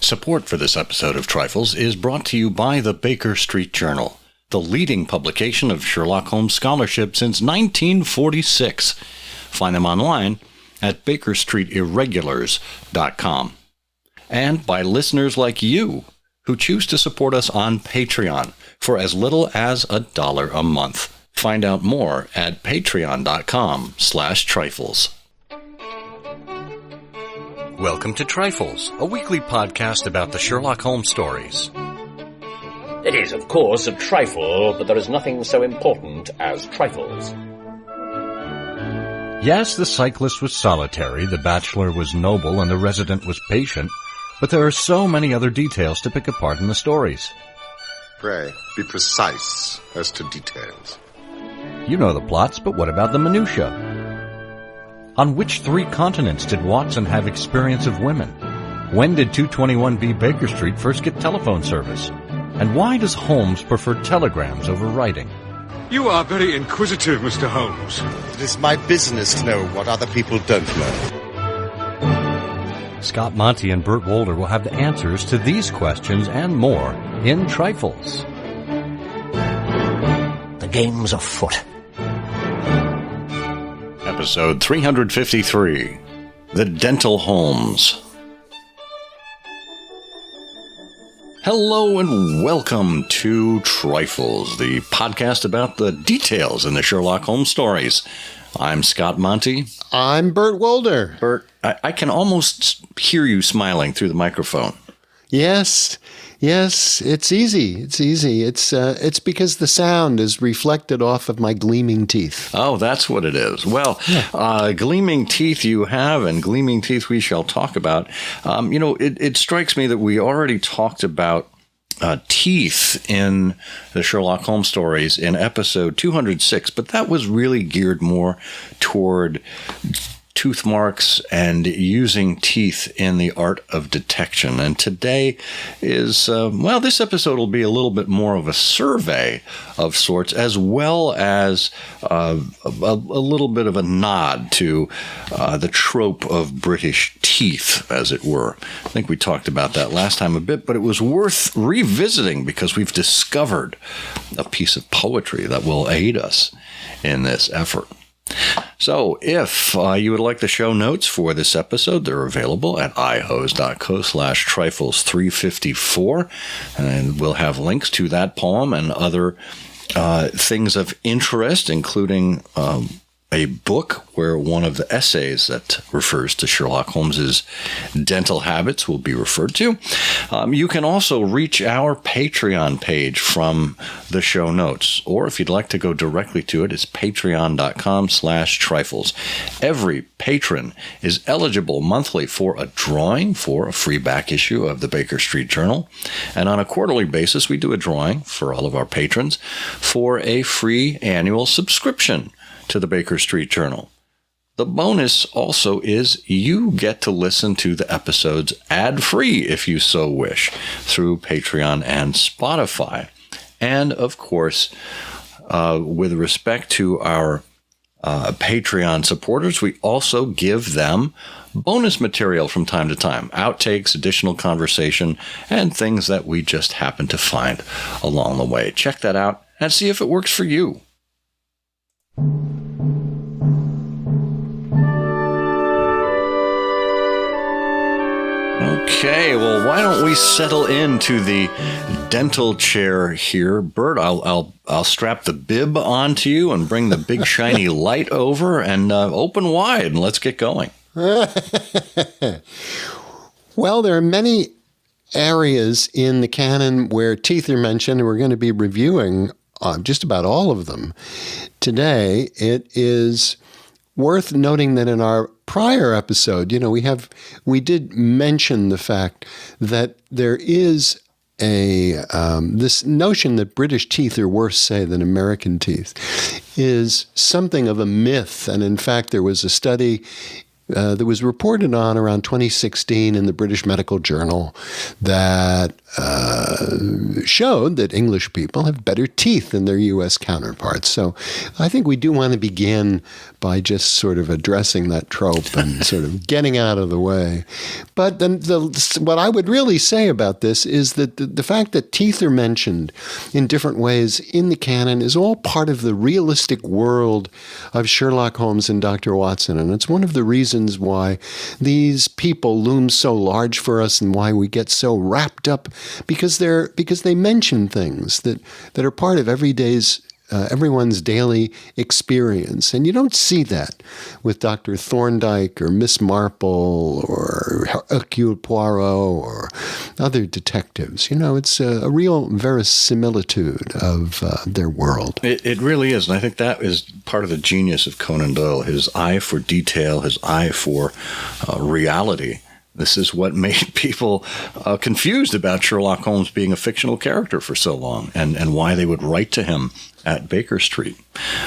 Support for this episode of Trifles is brought to you by the Baker Street Journal, the leading publication of Sherlock Holmes scholarship since 1946. Find them online at bakerstreetirregulars.com. And by listeners like you who choose to support us on Patreon for as little as $1 a month. Find out more at patreon.com/trifles. Welcome to Trifles, a weekly podcast about the Sherlock Holmes stories. It is, of course, a trifle, but there is nothing so important as trifles. Yes, the cyclist was solitary, the bachelor was noble, and the resident was patient, but there are so many other details to pick apart in the stories. Pray, be precise as to details. You know the plots, but what about the minutiae? On which 3 continents did Watson have experience of women? When did 221B Baker Street first get telephone service? And why does Holmes prefer telegrams over writing? You are very inquisitive, Mr. Holmes. It is my business to know what other people don't know. Scott Monty and Burt Wolder will have the answers to these questions and more in Trifles. The game's afoot. Episode 353, The Dental Holmes. Hello and welcome to Trifles, the podcast about the details in the Sherlock Holmes stories. I'm Scott Monty. I'm Burt Wolder. Burt, I can almost hear you smiling through the microphone. Yes, it's easy. It's because the sound is reflected off of my gleaming teeth. Oh, that's what it is. Well, gleaming teeth you have, and gleaming teeth we shall talk about. It strikes me that we already talked about teeth in the Sherlock Holmes stories in episode 206, but that was really geared more toward tooth marks and using teeth in the art of detection. And today is, this episode will be a little bit more of a survey of sorts, as well as a little bit of a nod to the trope of British teeth, as it were. I think we talked about that last time a bit, but it was worth revisiting because we've discovered a piece of poetry that will aid us in this effort. So if you would like the show notes for this episode, they're available at ihose.co/trifles354, and we'll have links to that poem and other things of interest, including a book where one of the essays that refers to Sherlock Holmes's dental habits will be referred to. You can also reach our Patreon page from the show notes, or if you'd like to go directly to it, it's patreon.com/trifles. Every patron is eligible monthly for a drawing for a free back issue of the Baker Street Journal. And on a quarterly basis, we do a drawing for all of our patrons for a free annual subscription to the Baker Street Journal. The bonus also is you get to listen to the episodes ad-free if you so wish through Patreon and Spotify. And of course, with respect to our Patreon supporters, we also give them bonus material from time to time, outtakes, additional conversation, and things that we just happen to find along the way. Check that out and see if it works for you. Okay, well, why don't we settle into the dental chair here, Bert? I'll strap the bib onto you and bring the big shiny light over and open wide, and let's get going. Well, there are many areas in the canon where teeth are mentioned, and we're going to be reviewing just about all of them today. It is worth noting that in our prior episode, we did mention the fact that there is this notion that British teeth are worse, say, than American teeth is something of a myth. And in fact, there was a study that was reported on around 2016 in the British Medical Journal that showed that English people have better teeth than their U.S. counterparts. So I think we do want to begin by just sort of addressing that trope and sort of getting out of the way. But then what I would really say about this is that the fact that teeth are mentioned in different ways in the canon is all part of the realistic world of Sherlock Holmes and Dr. Watson. And it's one of the reasons why these people loom so large for us and why we get so wrapped up, because they mention things that are part of everyone's daily experience. And you don't see that with Dr. Thorndyke or Miss Marple or Hercule Poirot or other detectives. It's a real verisimilitude of their world. It really is. And I think that is part of the genius of Conan Doyle, his eye for detail, his eye for reality. This is what made people confused about Sherlock Holmes being a fictional character for so long, and why they would write to him at Baker Street.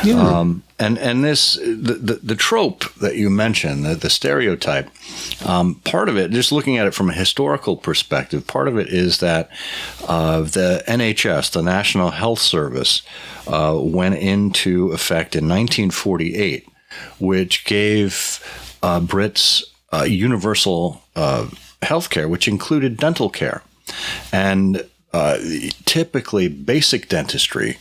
Yeah. And this the trope that you mentioned, the stereotype, part of it, just looking at it from a historical perspective, part of it is that the NHS, the National Health Service, went into effect in 1948, which gave Brits universal health care, which included dental care. And typically basic dentistry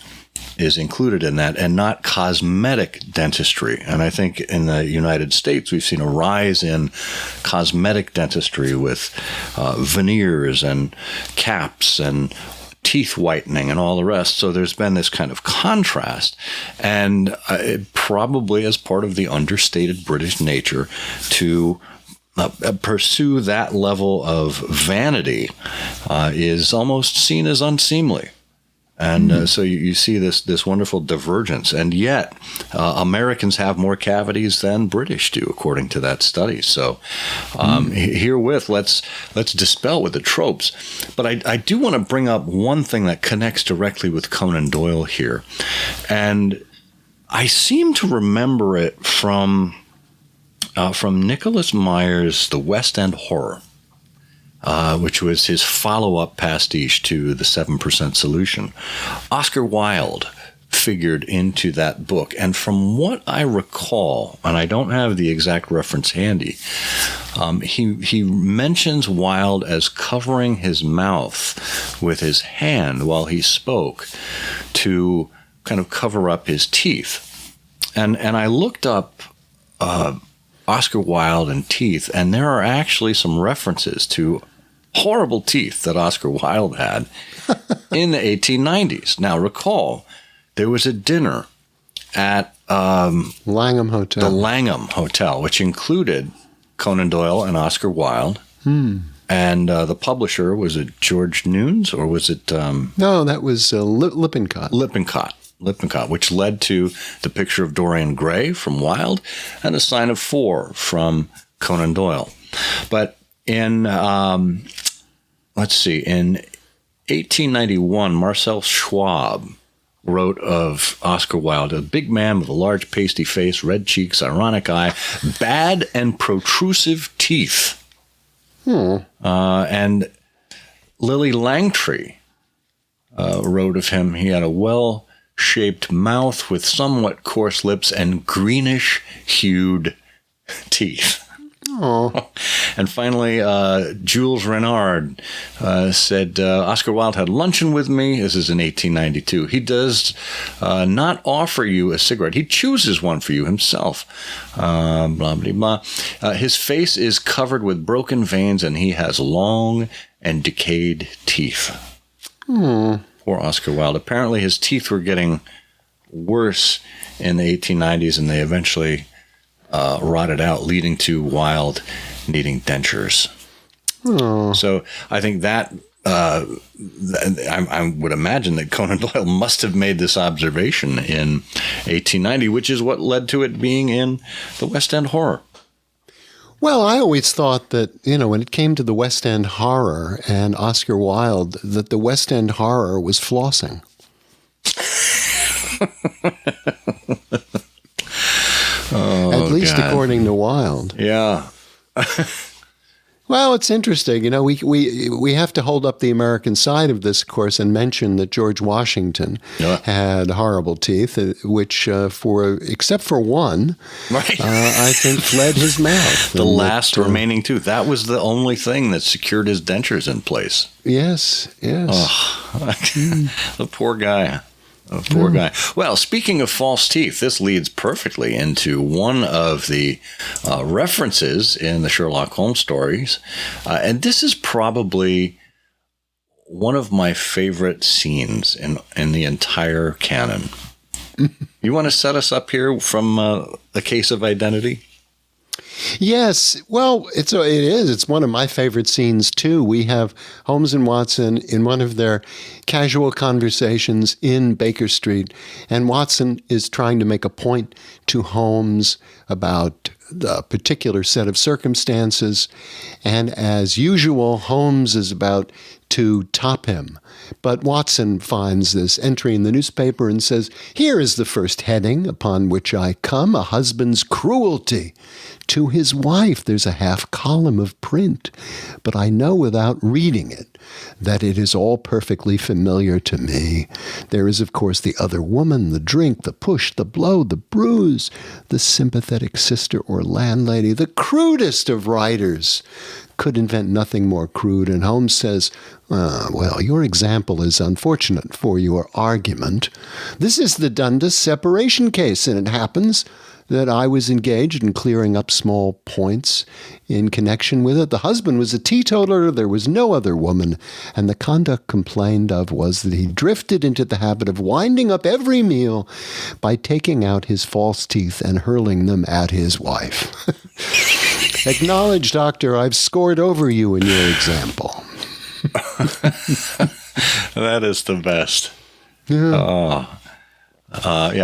is included in that, and not cosmetic dentistry. And I think in the United States, we've seen a rise in cosmetic dentistry with veneers and caps and teeth whitening and all the rest. So there's been this kind of contrast, and it probably as part of the understated British nature to pursue that level of vanity is almost seen as unseemly. And so you see this wonderful divergence. And yet, Americans have more cavities than British do, according to that study. So herewith, let's dispel with the tropes. But I do want to bring up one thing that connects directly with Conan Doyle here. And I seem to remember it from Nicholas Meyer's The West End Horror, which was his follow-up pastiche to The 7% Solution. Oscar Wilde figured into that book. And from what I recall, and I don't have the exact reference handy, he mentions Wilde as covering his mouth with his hand while he spoke to kind of cover up his teeth. And I looked up Oscar Wilde and teeth, and there are actually some references to horrible teeth that Oscar Wilde had in the 1890s. Now, recall, there was a dinner at Langham Hotel. The Langham Hotel, which included Conan Doyle and Oscar Wilde. And the publisher, was it George Nunes, or was it... No, that was Lippincott. Lippincott, which led to The Picture of Dorian Gray from Wilde and The Sign of Four from Conan Doyle. But in, in 1891, Marcel Schwab wrote of Oscar Wilde, a big man with a large pasty face, red cheeks, ironic eye, bad and protrusive teeth. And Lily Langtry wrote of him, he had a well-shaped mouth with somewhat coarse lips and greenish-hued teeth. And finally, Jules Renard said, Oscar Wilde had luncheon with me. This is in 1892. He does not offer you a cigarette. He chooses one for you himself. Blah, blah, blah. His face is covered with broken veins, and he has long and decayed teeth. Poor Oscar Wilde. Apparently, his teeth were getting worse in the 1890s, and they eventually rotted out, leading to Wilde needing dentures. So I think that I would imagine that Conan Doyle must have made this observation in 1890, which is what led to it being in the West End Horror. Well, I always thought that, when it came to the West End Horror and Oscar Wilde, that the West End Horror was flossing. least God. according to Wilde. Yeah. Well, it's interesting. We have to hold up the American side of this, of course, and mention that George Washington had horrible teeth, which, except for one, Right. I think fled his mouth. The last remaining tooth. That was the only thing that secured his dentures in place. Yes. The poor guy. A poor guy. Well, speaking of false teeth, this leads perfectly into one of the references in the Sherlock Holmes stories. And this is probably one of my favorite scenes in the entire canon. You want to set us up here from A Case of Identity? Yes. Well, it is. It's one of my favorite scenes, too. We have Holmes and Watson in one of their casual conversations in Baker Street, and Watson is trying to make a point to Holmes about the particular set of circumstances. And as usual, Holmes is about to top him. But Watson finds this entry in the newspaper and says, "Here is the first heading upon which I come, a husband's cruelty to his wife." There's a half column of print, but I know without reading it that it is all perfectly familiar to me. There is, of course, the other woman, the drink, the push, the blow, the bruise, the sympathetic sister or landlady, the crudest of writers could invent nothing more crude. And Holmes says, well, your example is unfortunate for your argument. This is the Dundas separation case, and it happens that I was engaged in clearing up small points in connection with it. The husband was a teetotaler, there was no other woman, and the conduct complained of was that he drifted into the habit of winding up every meal by taking out his false teeth and hurling them at his wife. Acknowledge, doctor, I've scored over you in your example. That is the best. Yeah.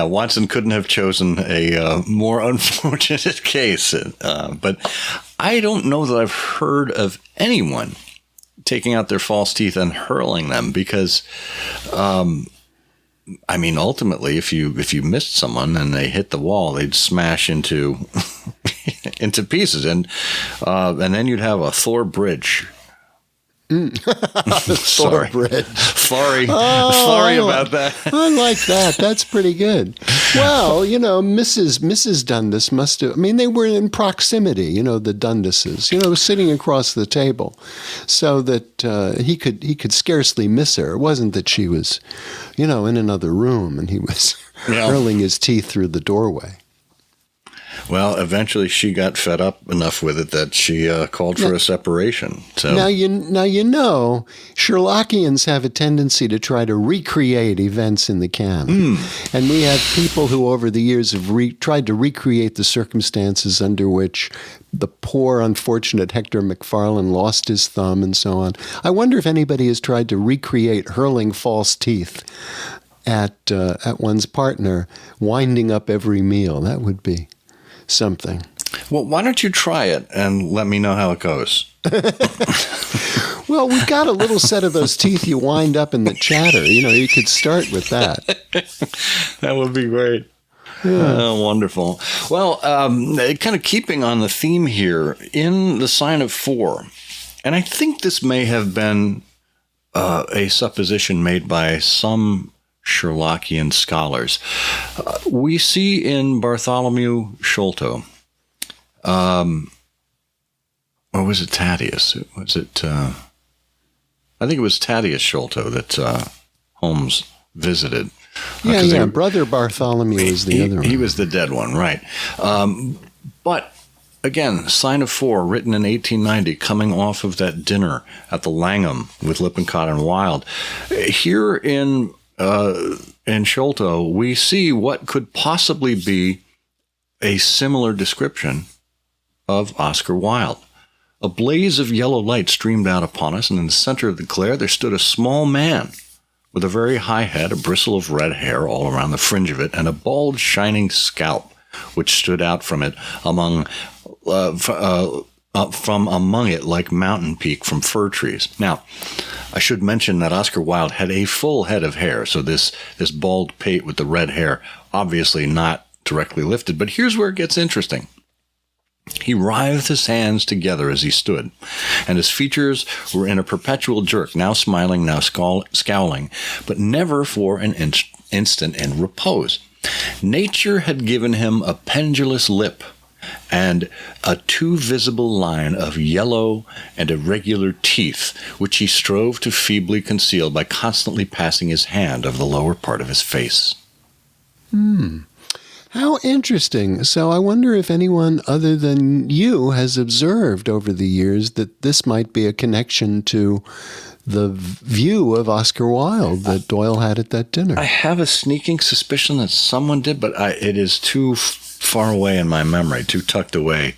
Watson couldn't have chosen a more unfortunate case. But I don't know that I've heard of anyone taking out their false teeth and hurling them because, ultimately, if you missed someone and they hit the wall, they'd smash into into pieces, and then you'd have a Thor bridge. Sorry. Sorry about that. I like that. That's pretty good. Well, Mrs. Dundas must have, they were in proximity, the Dundases, sitting across the table so that he could scarcely miss her. It wasn't that she was, in another room and he was hurling his teeth through the doorway. Well, eventually she got fed up enough with it that she called for a separation. So now Sherlockians have a tendency to try to recreate events in the canon, and we have people who over the years have tried to recreate the circumstances under which the poor, unfortunate Hector MacFarlane lost his thumb and so on. I wonder if anybody has tried to recreate hurling false teeth at one's partner, winding up every meal. That would be something. Well, why don't you try it and let me know how it goes? Well, we've got a little set of those teeth you wind up in the chatter. You could start with that. That would be great. Yeah. Oh, wonderful. Well, kind of keeping on the theme here, in The Sign of Four, and I think this may have been a supposition made by some Sherlockian scholars. We see in Bartholomew Sholto, or was it Thaddeus? I think it was Thaddeus Sholto that Holmes visited. Brother Bartholomew is the other one. He was the dead one, right. But again, Sign of Four, written in 1890, coming off of that dinner at the Langham with Lippincott and Wilde. Here in Sholto, we see what could possibly be a similar description of Oscar Wilde. A blaze of yellow light streamed out upon us, and in the center of the glare there stood a small man with a very high head, a bristle of red hair all around the fringe of it, and a bald, shining scalp, which stood out from it from among it like mountain peak from fir trees. Now, I should mention that Oscar Wilde had a full head of hair, so this bald pate with the red hair, obviously not directly lifted. But here's where it gets interesting. He writhed his hands together as he stood, and his features were in a perpetual jerk, now smiling, now scowling, but never for an instant in repose. Nature had given him a pendulous lip and a too visible line of yellow and irregular teeth, which he strove to feebly conceal by constantly passing his hand over the lower part of his face. How interesting. So I wonder if anyone other than you has observed over the years that this might be a connection to the view of Oscar Wilde that Doyle had at that dinner. I have a sneaking suspicion that someone did, but it is too far away in my memory, too tucked away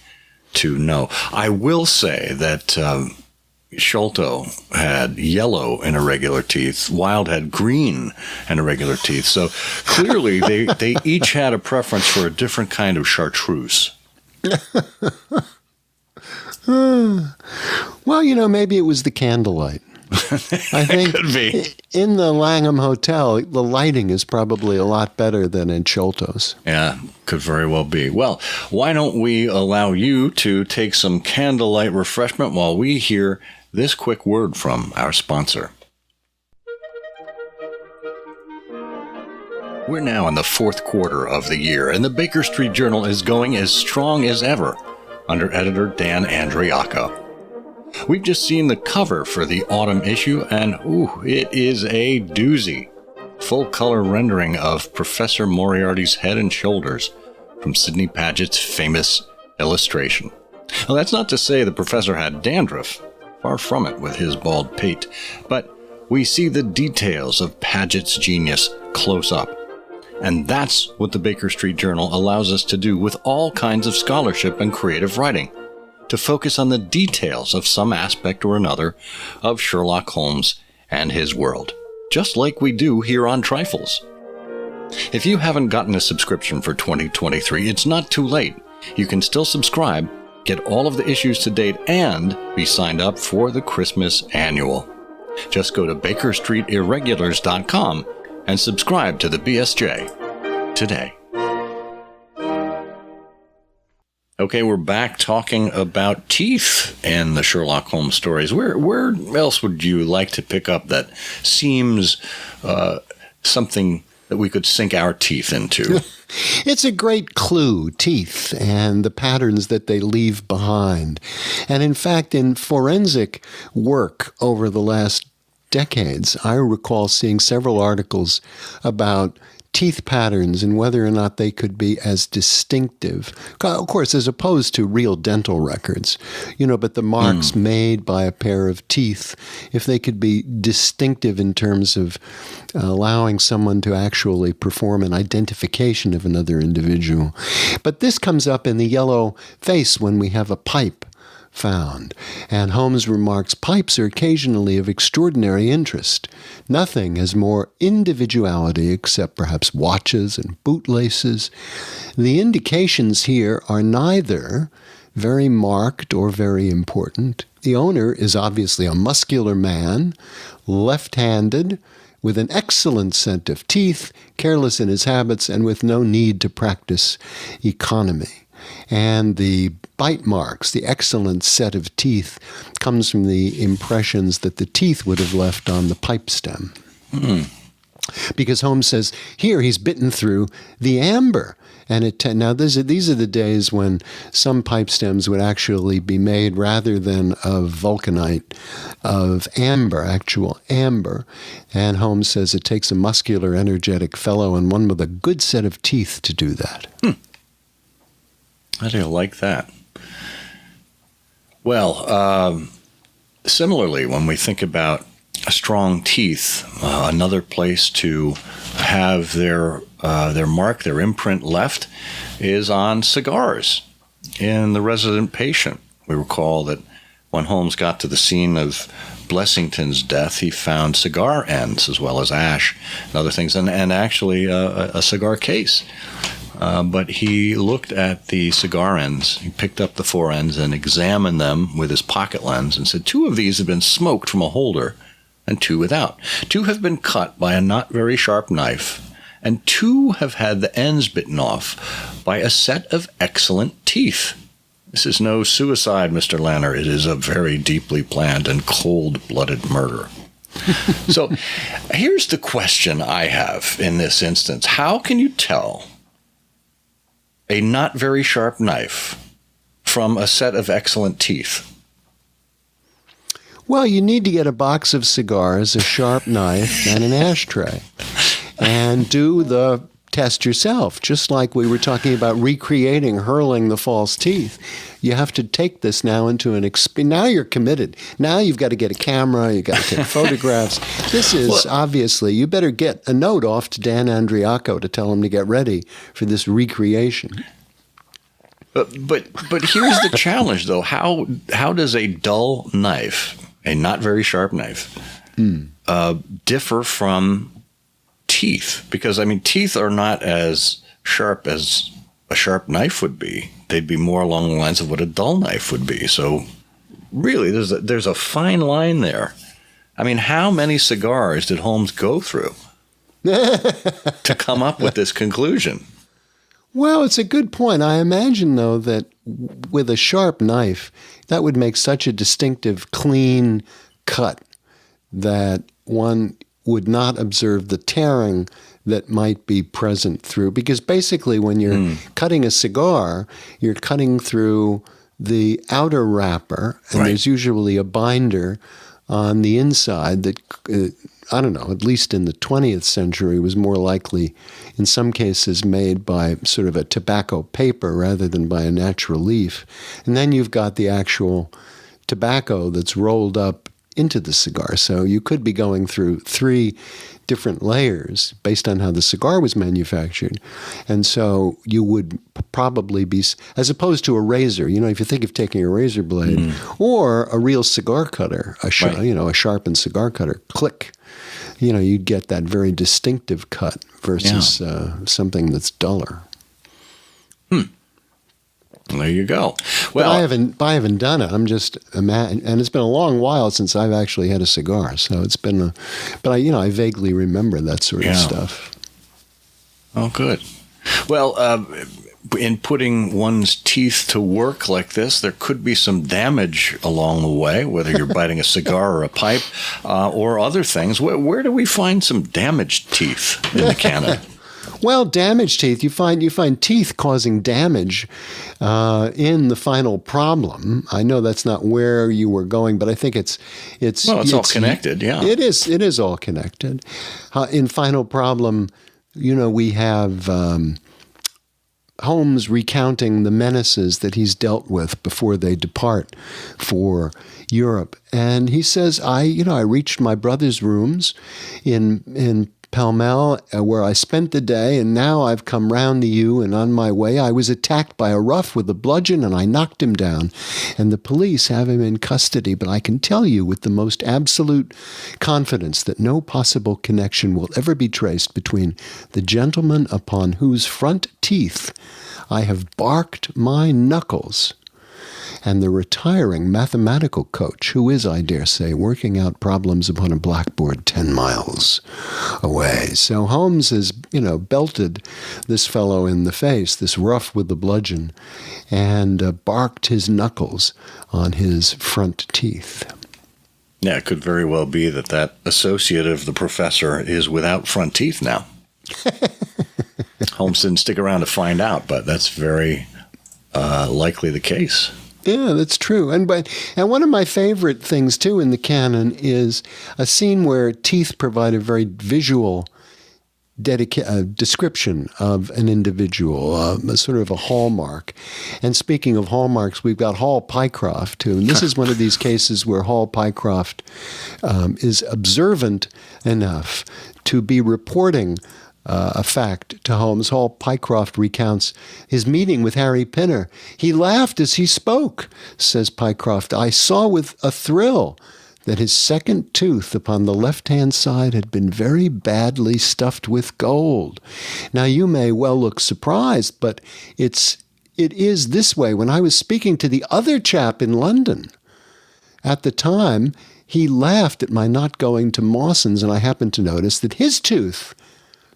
to know. I will say that Sholto had yellow and irregular teeth. Wilde had green and irregular teeth. So clearly they each had a preference for a different kind of chartreuse. Well, maybe it was the candlelight. I think could be. In the Langham Hotel, the lighting is probably a lot better than in Sholto's. Yeah, could very well be. Well, why don't we allow you to take some candlelight refreshment while we hear this quick word from our sponsor. We're now in the fourth quarter of the year, and the Baker Street Journal is going as strong as ever under editor Dan Andriacca. We've just seen the cover for the autumn issue, and it is a doozy. Full-color rendering of Professor Moriarty's head and shoulders from Sidney Paget's famous illustration. Well, that's not to say the professor had dandruff. Far from it with his bald pate. But we see the details of Paget's genius close up. And that's what the Baker Street Journal allows us to do with all kinds of scholarship and creative writing. To focus on the details of some aspect or another of Sherlock Holmes and his world. Just like we do here on Trifles. If you haven't gotten a subscription for 2023, it's not too late. You can still subscribe, get all of the issues to date, and be signed up for the Christmas annual. Just go to bakerstreetirregulars.com and subscribe to the BSJ today. Okay, we're back talking about teeth in the Sherlock Holmes stories. Where else would you like to pick up that seems something that we could sink our teeth into? It's a great clue, teeth, and the patterns that they leave behind. And in fact, in forensic work over the last decades, I recall seeing several articles about teeth patterns and whether or not they could be as distinctive, of course, as opposed to real dental records, but the marks made by a pair of teeth, if they could be distinctive in terms of allowing someone to actually perform an identification of another individual. But this comes up in the yellow face when we have a pipe found. And Holmes remarks, pipes are occasionally of extraordinary interest. Nothing has more individuality except perhaps watches and bootlaces. The indications here are neither very marked or very important. The owner is obviously a muscular man, left-handed, with an excellent set of teeth, careless in his habits, and with no need to practice economy. And the bite marks, the excellent set of teeth, comes from the impressions that the teeth would have left on the pipe stem. Because Holmes says, here he's bitten through the amber. And now these are the days when some pipe stems would actually be made rather than of vulcanite, of amber, actual amber. And Holmes says it takes a muscular, energetic fellow and one with a good set of teeth to do that. I do like that. Well, similarly, when we think about strong teeth, another place to have their mark, their imprint left is on cigars in The Resident Patient. We recall that when Holmes got to the scene of Blessington's death, he found cigar ends as well as ash and other things, and actually a cigar case. But he looked at the cigar ends, he picked up the four ends and examined them with his pocket lens and said, 2 of these have been smoked from a holder and 2 without. 2 have been cut by a not very sharp knife, and 2 have had the ends bitten off by a set of excellent teeth. This is no suicide, Mr. Lanner. It is a very deeply planned and cold-blooded murder. So here's the question I have in this instance. How can you tell a not very sharp knife from a set of excellent teeth? Well, you need to get a box of cigars, a sharp knife, and an ashtray, and do the test yourself, just like we were talking about recreating hurling the false teeth. You have to take this now into now you're committed. Now you've got to get a camera, you've got to take photographs. This is obviously, you better get a note off to Dan Andriacco to tell him to get ready for this recreation. But here's the challenge, though. How does a dull knife, a not very sharp knife, differ from teeth? Because, I mean, teeth are not as sharp as a sharp knife would be. They'd be more along the lines of what a dull knife would be. So really, there's a fine line there. I mean, how many cigars did Holmes go through to come up with this conclusion? Well, it's a good point. I imagine, though, that with a sharp knife, that would make such a distinctive, clean cut that one would not observe the tearing that might be present through. Because basically, when you're cutting a cigar, you're cutting through the outer wrapper, and there's usually a binder on the inside that, I don't know, at least in the 20th century, was more likely, in some cases, made by sort of a tobacco paper rather than by a natural leaf. And then you've got the actual tobacco that's rolled up into the cigar. So you could be going through 3 different layers based on how the cigar was manufactured. And so you would probably be, as opposed to a razor, you know, if you think of taking a razor blade or a real cigar cutter, a sharpened cigar cutter, click, you know, you'd get that very distinctive cut versus something that's duller. There you go. Well, but I haven't done it. I'm just and it's been a long while since I've actually had a cigar. So it's been, I vaguely remember that sort of stuff. Oh, good. Well, in putting one's teeth to work like this, there could be some damage along the way, whether you're biting a cigar or a pipe or other things. Where do we find some damaged teeth in the canon? Well, damaged teeth, you find teeth causing damage in the final problem. I know that's not where you were going, but I think it's all connected, yeah. It is all connected. In final problem, you know, we have Holmes recounting the menaces that he's dealt with before they depart for Europe. And he says, I reached my brother's rooms in Pall Mall, where I spent the day, and now I've come round to you, and on my way I was attacked by a rough with a bludgeon, and I knocked him down, and the police have him in custody, but I can tell you with the most absolute confidence that no possible connection will ever be traced between the gentleman upon whose front teeth I have barked my knuckles and the retiring mathematical coach who is, I dare say, working out problems upon a blackboard 10 miles away. So Holmes has, belted this fellow in the face, this rough with the bludgeon, and barked his knuckles on his front teeth. Yeah, it could very well be that associate of the professor is without front teeth now. Holmes didn't stick around to find out, but that's very likely the case. Yeah, that's true. And one of my favorite things, too, in the canon is a scene where teeth provide a very visual description of an individual, sort of a hallmark. And speaking of hallmarks, we've got Hall Pycroft, too. And this is one of these cases where Hall Pycroft is observant enough to be reporting a fact to Holmes. Hall Pycroft recounts his meeting with Harry Pinner. He laughed as he spoke, says Pycroft. I saw with a thrill that his second tooth upon the left-hand side had been very badly stuffed with gold. Now, you may well look surprised, but it is this way. When I was speaking to the other chap in London at the time, he laughed at my not going to Mawson's, and I happened to notice that his tooth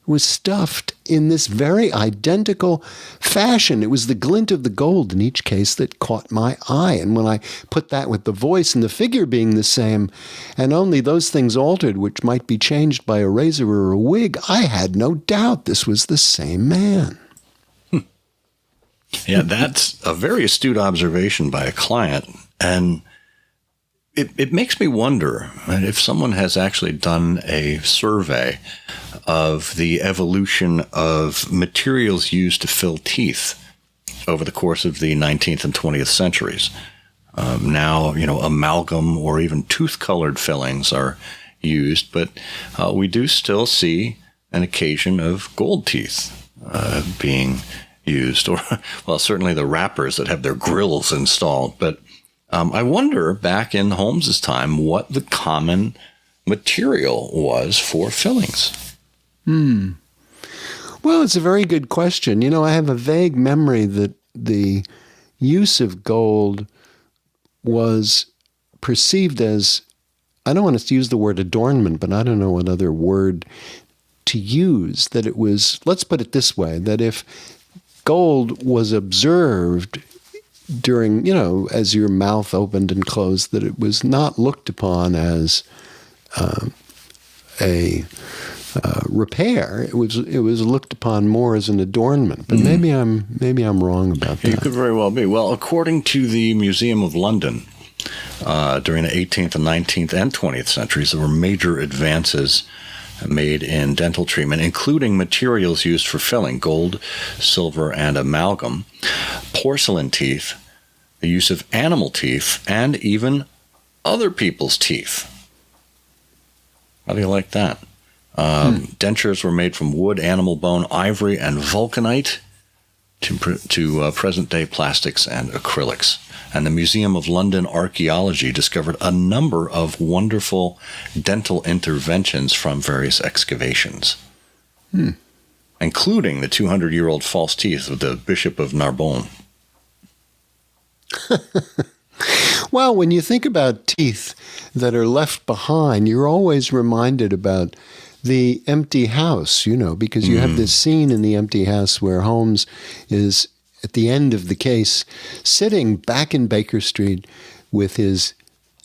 was stuffed in this very identical fashion. It was the glint of the gold in each case that caught my eye. And when I put that with the voice and the figure being the same, and only those things altered, which might be changed by a razor or a wig, I had no doubt this was the same man. Yeah, that's a very astute observation by a client. And it makes me wonder if someone has actually done a survey of the evolution of materials used to fill teeth over the course of the 19th and 20th centuries. Now, amalgam or even tooth-colored fillings are used, but we do still see an occasion of gold teeth being used, or, well, certainly the rappers that have their grills installed. But I wonder, back in Holmes's time, what the common material was for fillings. Well, it's a very good question. I have a vague memory that the use of gold was perceived as, I don't want to use the word adornment, but I don't know what other word to use, that it was, let's put it this way, that if gold was observed during, as your mouth opened and closed, that it was not looked upon as a repair. It was looked upon more as an adornment. But maybe I'm wrong about that. You could very well be. Well, according to the Museum of London, during the 18th and 19th and 20th centuries, there were major advances made in dental treatment, including materials used for filling, gold, silver, and amalgam, porcelain teeth, the use of animal teeth, and even other people's teeth. How do you like that? Dentures were made from wood, animal bone, ivory, and vulcanite to present-day plastics and acrylics. And the Museum of London Archaeology discovered a number of wonderful dental interventions from various excavations, including the 200-year-old false teeth of the Bishop of Narbonne. Well, when you think about teeth that are left behind, you're always reminded about the empty house, because you have this scene in the empty house where Holmes is at the end of the case sitting back in Baker Street with his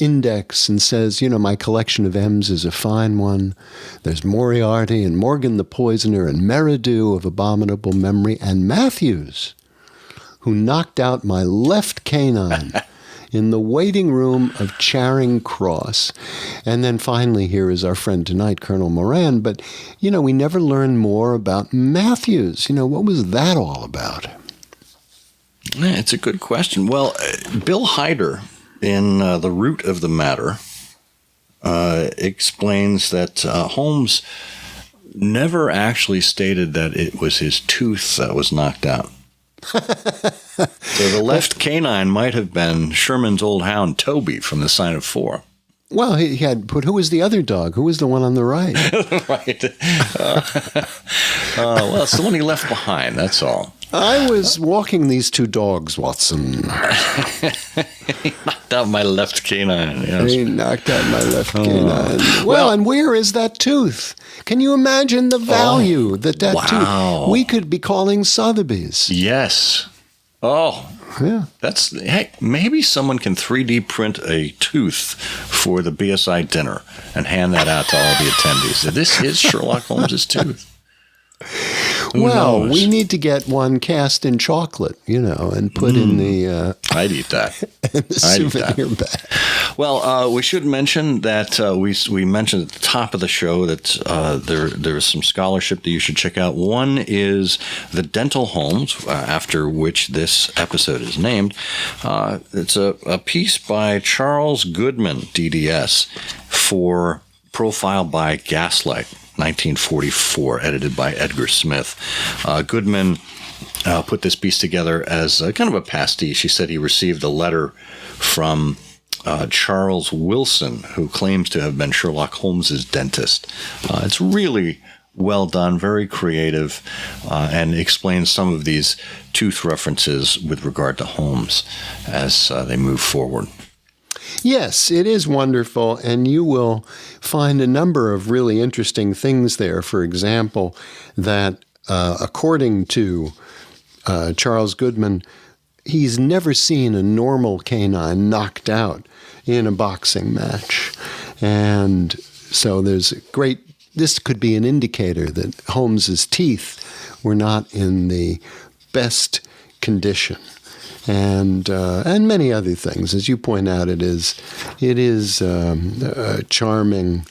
index and says, my collection of M's is a fine one. There's Moriarty and Morgan the Poisoner and Meridew of abominable memory and Matthews, who knocked out my left canine in the waiting room of Charing Cross. And then finally, here is our friend tonight, Colonel Moran. But, we never learned more about Matthews. What was that all about? Yeah, it's a good question. Well, Bill Hyder, in The Root of the Matter, explains that Holmes never actually stated that it was his tooth that was knocked out. So the left canine might have been Sherman's old hound, Toby, from The Sign of Four. Well, he had, but who was the other dog? Who was the one on the right? Right. Well, it's the one he left behind, that's all. I was walking these two dogs, Watson. He knocked out my left canine. Yes. He knocked out my left canine. Well, and where is that tooth? Can you imagine the value that tooth? We could be calling Sotheby's. Yes. Oh. Yeah. Maybe someone can 3D print a tooth for the BSI dinner and hand that out to all the attendees. This is Sherlock Holmes' tooth. Well, we need to get one cast in chocolate, and put in the... I'd eat that. In the souvenir bag. Well, we should mention that we mentioned at the top of the show that there is some scholarship that you should check out. One is The Dental Holmes, after which this episode is named. It's a piece by Charles Goodman, DDS, for Profile by Gaslight, 1944, edited by Edgar Smith. Goodman put this piece together as kind of a pastiche. He said he received a letter from Charles Wilson, who claims to have been Sherlock Holmes's dentist. It's really well done, very creative, and explains some of these tooth references with regard to Holmes as they move forward. Yes, it is wonderful, and you will find a number of really interesting things there. For example, that according to Charles Goodman, he's never seen a normal canine knocked out in a boxing match. And so there's a great, this could be an indicator that Holmes's teeth were not in the best condition. And many other things. As you point out, it is a charming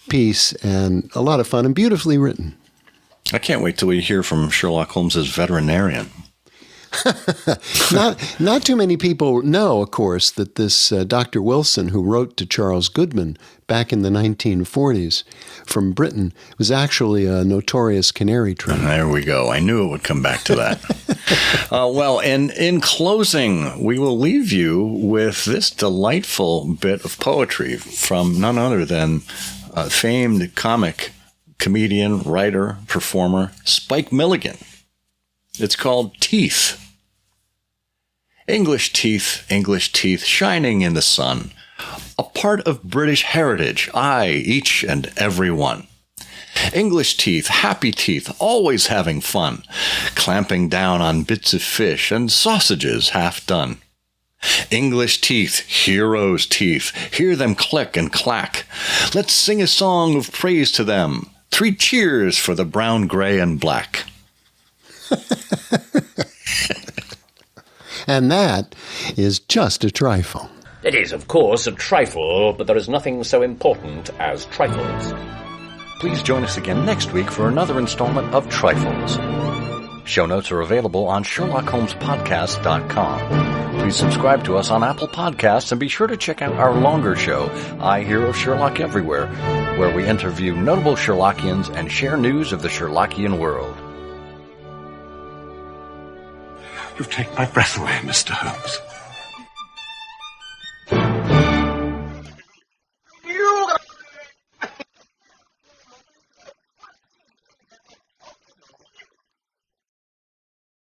piece and a lot of fun and beautifully written. I can't wait till we hear from Sherlock Holmes's veterinarian. Not too many people know, of course, that this Dr. Wilson, who wrote to Charles Goodman back in the 1940s from Britain, was actually a notorious canary trainer. There we go. I knew it would come back to that. Well, and in closing, we will leave you with this delightful bit of poetry from none other than famed comic comedian, writer, performer, Spike Milligan. It's called Teeth. English teeth, shining in the sun. A part of British heritage, aye, each and every one. English teeth, happy teeth, always having fun, clamping down on bits of fish and sausages half done. English teeth, heroes' teeth, hear them click and clack. Let's sing a song of praise to them. 3 cheers for the brown, gray, and black. And that is just a trifle. It is, of course, a trifle, but there is nothing so important as trifles. Please join us again next week for another installment of Trifles. Show notes are available on SherlockHolmesPodcast.com. Please subscribe to us on Apple Podcasts and be sure to check out our longer show, I Hear of Sherlock Everywhere, where we interview notable Sherlockians and share news of the Sherlockian world. You've taken my breath away, Mr. Holmes.